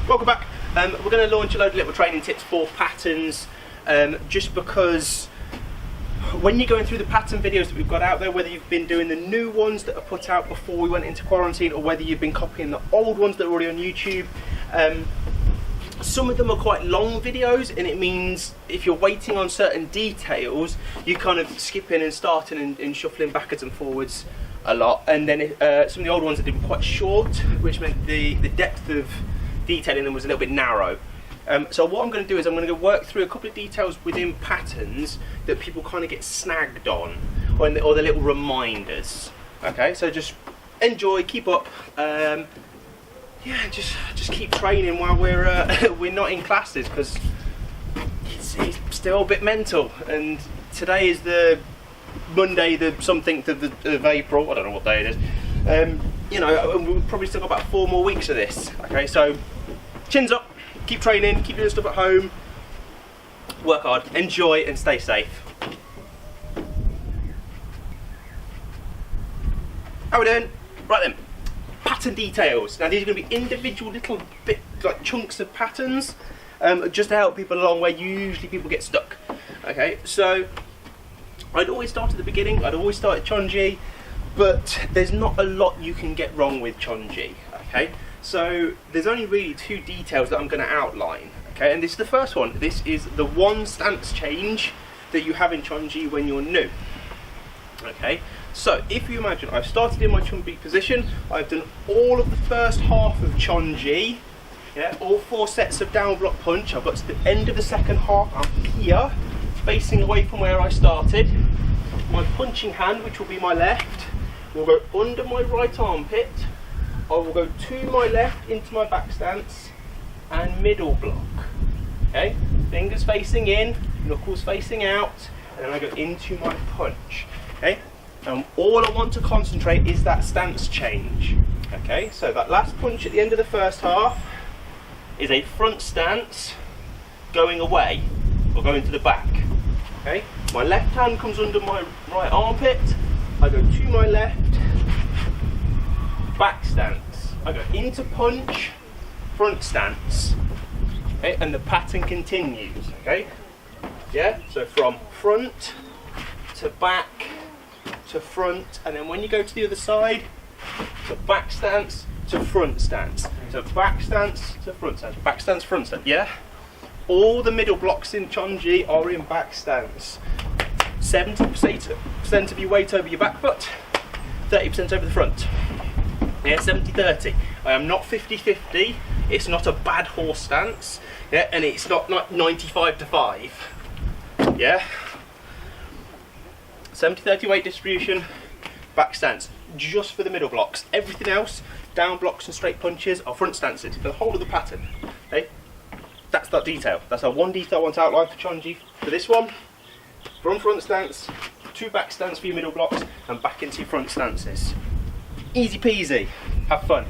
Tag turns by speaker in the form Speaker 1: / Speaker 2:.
Speaker 1: Welcome back. We're going to launch a load of little training tips for patterns, just because when you're going through the pattern videos that we've got out there, whether you've been doing the new ones that are put out before we went into quarantine, or whether you've been copying the old ones that are already on YouTube, some of them are quite long videos, and it means if you're waiting on certain details, you kind of skipping and starting and shuffling backwards and forwards a lot. And then some of the old ones that were quite short, which meant the depth of detailing them was a little bit narrow. So what I'm going to do is I'm going to go work through a couple of details within patterns that people kind of get snagged on, or the little reminders. Okay, so just enjoy, keep up. Yeah, just keep training while we're we're not in classes, because it's still a bit mental. And today is the Monday, the something of April. I don't know what day it is. You know, we've probably still got about 4 more weeks of this. Okay, so chins up, keep training, keep doing stuff at home, work hard, enjoy, and stay safe. How we doing? Right then. Pattern details. Now these are going to be individual little bit like chunks of patterns, just to help people along where usually people get stuck. Okay, so I'd always start at the beginning. I'd always start at Chon Gi, but there's not a lot you can get wrong with Chon Gi. Okay, so there's only really 2 details that I'm going to outline. Okay, and this is the first one. This is the one stance change that you have in Chon Gi when you're new. Okay, so if you imagine I've started in my Chon Gi position, I've done all of the first half of Chon Gi, yeah, all 4 sets of down block punch. I've got to the end of the second half, I'm here, facing away from where I started. My punching hand, which will be my left, will go under my right armpit. I will go to my left into my back stance and middle block. Okay, fingers facing in, knuckles facing out, and then I go into my punch. Okay, and all I want to concentrate is that stance change. Okay, so that last punch at the end of the first half is a front stance going away or going to the back. Okay, my left hand comes under my right armpit, I go to my left, back stance, I go into punch, front stance. Okay, and the pattern continues. Okay, yeah, so from front to back to front, and then when you go to the other side, so back stance to front stance, so back stance to front stance, back stance, front stance. Yeah, all the middle blocks in Chon Gi are in back stance. 70% of your weight over your back foot, 30% over the front. Yeah, 70-30. I am not 50-50. It's not a bad horse stance. Yeah, and it's not 95-5. Yeah. 70-30 weight distribution, back stance, just for the middle blocks. Everything else, down blocks and straight punches, are front stances for the whole of the pattern. Okay, that's that detail. That's our one detail I want to outline for Chon Gi. For this one, from front stance, 2 back stance for your middle blocks, and back into your front stances. Easy peasy. Have fun.